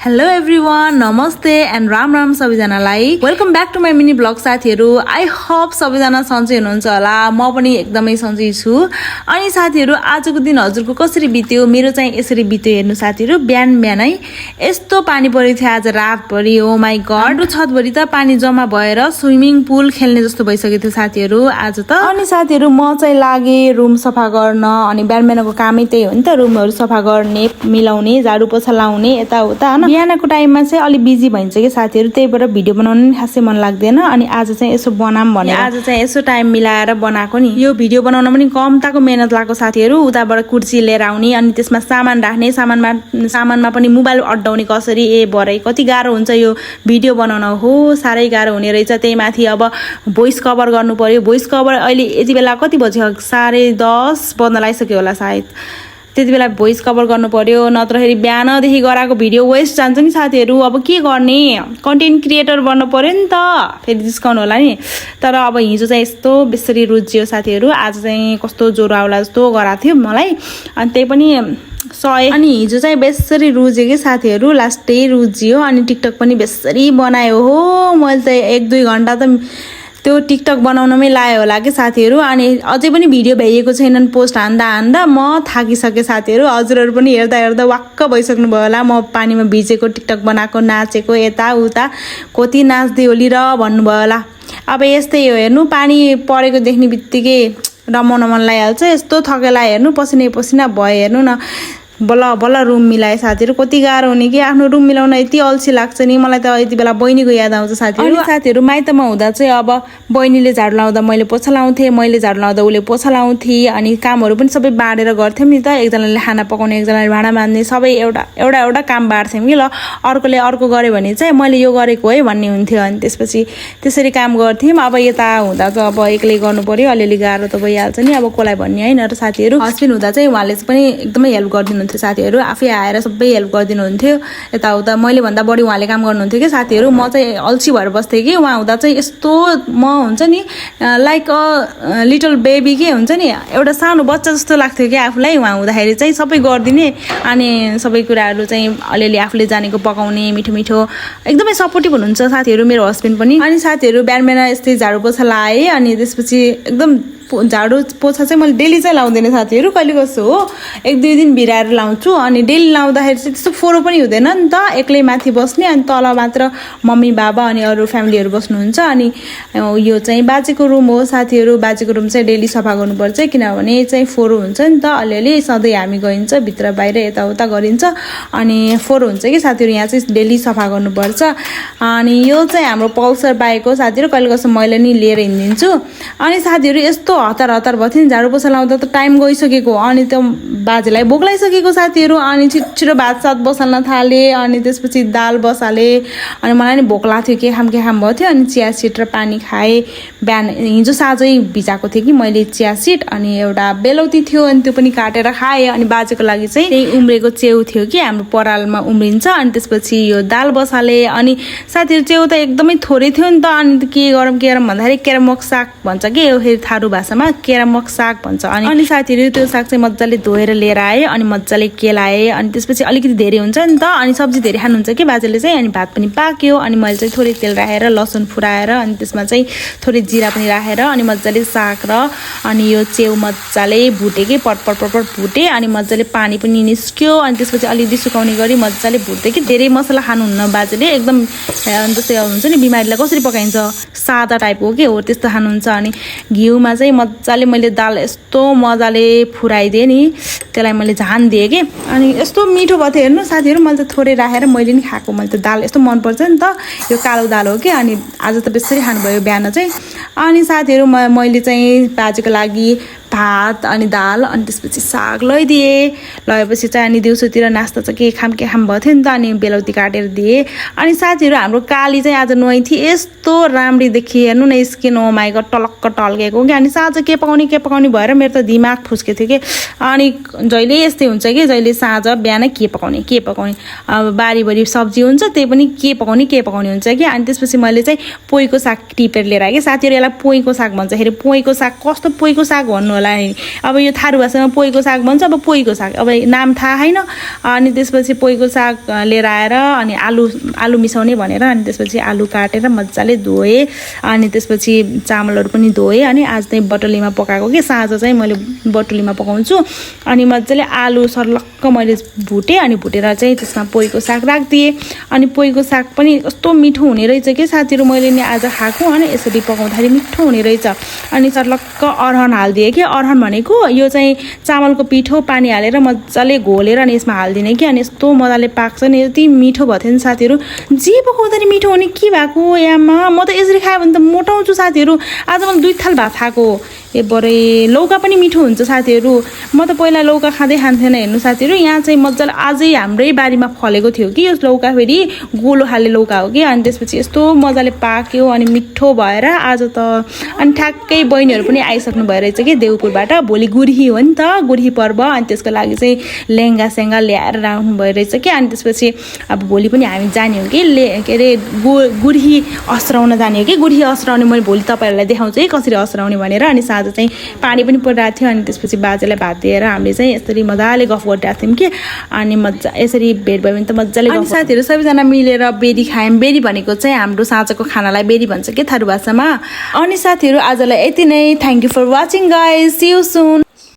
Hello everyone, नमस्ते and Ram Ram सबैजनालाई। Welcome back to my mini blog साथीहरू। आई होप सबैजना सन्चै हुनुहुन्छ होला। म पनि एकदमै सन्चै छु। अनि साथीहरू, आजको दिन हजुरको कसरी बित्यो? मेरो चाहिँ यसरी बित्यो हेर्नु साथीहरू। बिहानै यस्तो पानी परेको थियो आज रातभरि। ओ माई गड, हाम्रो छतभरि त पानी जम्मा भएर स्विमिङ पुल खेल्ने जस्तो भइसकेको थियो साथीहरू आज त। अनि साथीहरू, म चाहिँ लागे रुम सफा गर्न। अनि बिहानको कामै त्यही हो नि त, रुमहरू सफा गर्ने, मिलाउने, झाडु पोछा लाउने, यताउता होइन। बिहानको टाइममा चाहिँ अलि बिजी भइन्छ कि साथीहरू, त्यही भएर भिडियो बनाउनु नि खासै मन लाग्दैन। अनि आज चाहिँ यसो बनाऊँ भने आज चाहिँ यसो टाइम मिलाएर बनाएको नि। यो भिडियो बनाउन पनि कम्ताको मेहनत लाग्यो साथीहरू। उताबाट कुर्सी लिएर आउने, अनि त्यसमा सामान राख्ने, सामानमा पनि मोबाइल अड्डाउने कसरी, भरै कति गाह्रो हुन्छ यो भिडियो बनाउन। हो साह्रै गाह्रो हुने रहेछ। त्यही माथि अब भोइस कभर गर्नु पर्यो। भोइस कभर अहिले यति बेला कति बज्यो? 10:30 बज्न लागिसक्यो होला सायद। त्यति बेला भोइस कभर गर्नु पर्यो, नत्रखेरि बिहानदेखि गराएको भिडियो वेस्ट जान्छ नि साथीहरू। अब के गर्ने, कन्टेन्ट क्रिएटर बन्नु पर्यो नि त, फेरि डिस्काउन्ट होला नि। तर अब हिजो चाहिँ यस्तो बेसरी रुझियो साथीहरू। आज चाहिँ कस्तो ज्वरो आउला जस्तो गराएको थियो मलाई, अनि त्यही पनि सय। अनि हिजो चाहिँ बेसरी रुझ्यो कि साथीहरू, लास्टै रुझियो। अनि टिकटक पनि बेसरी बनायो। हो मैले चाहिँ 1-2 घन्टा त त्यो टिकटक बनाउनमै लायो होला कि साथीहरू। अनि अझै पनि भिडियो भ्याइएको छैनन् पोस्ट हान्दा म थाकिसकेँ साथीहरू। हजुरहरू पनि हेर्दा वाक्क भइसक्नु भयो होला। म पानीमा भिजेको टिकटक बनाएको, नाचेको, यताउता कति नाच्दै होली र भन्नुभयो होला। अब यस्तै हो हेर्नु, पानी परेको देख्ने बित्तिकै रमाउन मन लागिहाल्छ। यस्तो थकेला हेर्नु, पसिना भयो हेर्नु न। बल्ल रुम मिलाए साथीहरू। कति गाह्रो हुने कि आफ्नो रुम मिलाउन, यति अल्छी लाग्छ नि मलाई त। यति बेला बहिनीको याद आउँछ साथीहरू। साथीहरू, माइतमा हुँदा चाहिँ अब बहिनीले झाडु लाउँदा मैले पोछा लाउँथेँ, मैले झाडु लाउँदा उसले पोछा लाउँथेँ। अनि कामहरू पनि सबै बाँडेर गर्थ्यौँ नि त। एकजनाले खाना पकाउने, एकजनाले भाँडा माझ्ने, सबै एउटा काम बाँड्थ्यौँ कि। ल अर्कोले अर्को गर्यो भने चाहिँ मैले यो गरेको है भन्ने हुन्थ्यो। अनि त्यसपछि त्यसरी काम गर्थ्यौँ। अब यता हुँदा त अब एक्लै गर्नु पर्यो, अलिअलि गाह्रो त भइहाल्छ नि। अब कसलाई भन्ने होइन र साथीहरू। हस्बेन्ड हुँदा चाहिँ उहाँले पनि एकदमै हेल्प गरिदिनु साथीहरू। आफै आएर सबै हेल्प गरिदिनुहुन्थ्यो, यताउता मैले भन्दा बढी उहाँले काम गर्नुहुन्थ्यो कि साथीहरू। म चाहिँ अल्छी भएर बस्थेँ कि। उहाँ हुँदा चाहिँ यस्तो म हुन्छ नि लाइक अ लिटल बेबी के हुन्छ नि, एउटा सानो बच्चा जस्तो लाग्थ्यो कि आफूलाई। उहाँ हुँदाखेरि चाहिँ सबै गरिदिने, अनि सबै कुराहरू चाहिँ अलिअलि आफूले जानेको पकाउने, मिठो एकदमै सपोर्टिभ हुनुहुन्छ साथीहरू मेरो हस्बेन्ड पनि। अनि साथीहरू, बिहान यस्तै झाडु पोछा लाएँ। अनि त्यसपछि एकदम झाडु पोछा चाहिँ मैले डेली चाहिँ लाउँदैन साथीहरू, कहिले कसो हो 1-2 दिन भिराएर लाउँछु। अनि डेली लाउँदाखेरि चाहिँ त्यस्तो फोहोर पनि हुँदैन नि त। एक्लै माथि बस्ने, अनि तल मात्र मम्मी बाबा अनि अरू फ्यामिलीहरू बस्नुहुन्छ। अनि यो चाहिँ बाजेको रुम हो साथीहरू। बाजेको रुम चाहिँ डेली सफा गर्नुपर्छ, किनभने चाहिँ फोहोर हुन्छ नि त अलिअलि। सधैँ हामी गइन्छ भित्र बाहिर यताउता गरिन्छ, अनि फोहोर हुन्छ कि साथीहरू। यहाँ चाहिँ डेली सफा गर्नुपर्छ। अनि यो चाहिँ हाम्रो पल्सर बाइक हो साथीहरू। कहिले कसो मैले नि लिएर हिँडिदिन्छु। अनि साथीहरू, यस्तो हतार भयो नि झाडु पोछा लाउँदा त टाइम गइसकेको। अनि त्यो बाजेलाई भोक लागिसकेको साथीहरू। अनि छिटो भात सात बसाल्न थालेँ। अनि त्यसपछि दाल बसालेँ। अनि मलाई नि भोक लाग्थ्यो, के खाम भयो थियो। अनि चिया सिड र पानी खाएँ। बिहान हिजो साँझै भिजाएको थिएँ कि मैले चिया सिड। अनि एउटा बेलौती थियो, अनि त्यो पनि काटेर खाएँ। अनि बाजेको लागि चाहिँ त्यही उम्रेको च्याउ थियो कि, हाम्रो परालमा उम्रिन्छ। अनि त्यसपछि यो दाल बसालेँ। अनि साथीहरू, च्याउ त एकदमै थोरै थियो नि त। अनि के गरौँ भन्दाखेरि केरामक साग भन्छ कि, यो फेरि थारू भाषामा केरामक साग भन्छ। अनि साथीहरू, त्यो साग चाहिँ मजाले धोएर लिएर आएँ। अनि मजाले केलाएँ। अनि त्यसपछि अलिकति धेरै हुन्छ नि त, अनि सब्जी धेरै खानुहुन्छ कि बाजेले चाहिँ। अनि भात पनि पाक्यो। अनि मैले चाहिँ थोरै तेल राखेर, लसुन फुराएर, अनि त्यसमा चाहिँ थोरै जिरा पनि राखेर, अनि मजाले साग र अनि यो च्याउ मजाले भुटेँ कि, पट भुटेँ। अनि मजाले पानी पनि निस्क्यो। अनि त्यसपछि अलिकति सुकाउने गरी मजाले भुटेँ कि। धेरै मसला खानुहुन्न बाजेले, एकदम जस्तै हुन्छ नि बिमारीलाई कसरी पकाइन्छ सादा टाइपको के हो त्यस्तो खानुहुन्छ। अनि घिउमा चाहिँ मजाले मैले दाल यस्तो मजाले फुराइदिएँ नि, त्यसलाई मैले झान दिएँ कि। अनि यस्तो मिठो भयो थियो हेर्नु साथीहरू। मैले त थोरै राखेर मैले नि खाएको। मैले त दाल यस्तो मनपर्छ नि त, यो कालो दाल हो कि। अनि आज त बेसरी खानुभयो बिहान चाहिँ। अनि साथीहरू, मैले चाहिँ बाजेको लागि भात अनि दाल, अनि त्यसपछि साग लगाएपछि चाहिँ अनि दिउँसोतिर नास्ता चाहिँ के खाम भयो थियो नि त। अनि बेलौती काटेर दिएँ। अनि साथीहरू, हाम्रो काली चाहिँ आज नुहाइ थिएँ। यस्तो राम्री देखिए हेर्नु न, स्किन ओ माई गड टलक्क टल्केको कि। अनि साँझ के पकाउने भएर मेरो त दिमाग फुस्केको थियो कि। अनि जहिले यस्तै हुन्छ कि, जहिले साँझ बिहान के पकाउने अब बारीभरि सब्जी हुन्छ, त्यही पनि के पकाउने हुन्छ कि। अनि त्यसपछि मैले चाहिँ पोइको साग टिपेर लिएर आएँ कि साथीहरू। यसलाई पोइको साग भन्छ। पोइको साग कस्तो पोइको साग भन्नु होला होला नि अब यो थारू भाषामा पोइको साग भन्छ अब पोइको साग अब नाम थाहा छैन अनि त्यसपछि पोइको साग लिएर आएर अनि आलु मिसाउने भनेर अनि त्यसपछि आलु काटेर मजाले धोएँ अनि त्यसपछि चामलहरू पनि धोएँ अनि आज चाहिँ बटुलीमा पकाएको कि साँझ चाहिँ मैले बटुलीमा पकाउँछु अनि मजाले आलु सर्लक्क मैले भुटेँ अनि भुटेर चाहिँ त्यसमा पोइको साग राखिदिएँ अनि पोइको साग पनि कस्तो मिठो हुने रहेछ कि साथीहरू मैले नि आज खाएको अनि यसरी पकाउँदाखेरि मिठो हुने रहेछ अनि सर्लक्क अरहन हालिदिएँ कि अरहन भनेको यो चाहिँ चामलको पिठो पानी हालेर मजाले घोलेर अनि यसमा हालिदिने कि अनि यस्तो मजाले पाक्छ नि यति मिठो भएको थियो नि साथीहरू जे पकाउँदाखेरि मिठो हुने के भएको यामा म त यसरी खायो भने त मोटाउँछु साथीहरू आज मैले 2 थाल भात खाएको ए बरे लौका पनि मिठो हुन्छ साथीहरू म त पहिला लौका खाँदै खान्थेन हेर्नु साथीहरू यहाँ चाहिँ मजाले आजै हाम्रै बारीमा फलेको थियो कि यो लौका फेरि गोलो खाले लौका हो कि अनि त्यसपछि यस्तो मजाले पाक्यो अनि मिठो भएर आज त अनि ठ्याक्कै बहिनीहरू पनि आइसक्नु भइरहेछ कि देउपुरबाट भोलि गुर्ही हो नि त गुर्ही पर्व अनि त्यसको लागि चाहिँ लेहङ्गा सेङ्गा ल्याएर राख्नु भइरहेछ कि अनि त्यसपछि अब भोलि पनि हामी जाने हो कि के अरे गुर्ही अस्राउन जाने हो कि गुर्ही अस्राउने मैले भोलि तपाईँहरूलाई देखाउँछु है कसरी अस्राउने भनेर अनि साँझ चाहिँ पानी पनि परिरहेको थियो अनि त्यसपछि बाजेलाई भात दिएर हामीले चाहिँ यसरी मजाले गफ गरिरहेको थियौँ कि अनि मजा यसरी भेट भयो भने त मजाले अनि साथीहरू सबैजना मिलेर बेरी खायौँ बेरी भनेको चाहिँ हाम्रो साँझको खानालाई बेरी भन्छ के थारू भाषामा अनि साथीहरू आजलाई यति नै thank you for watching guys see you soon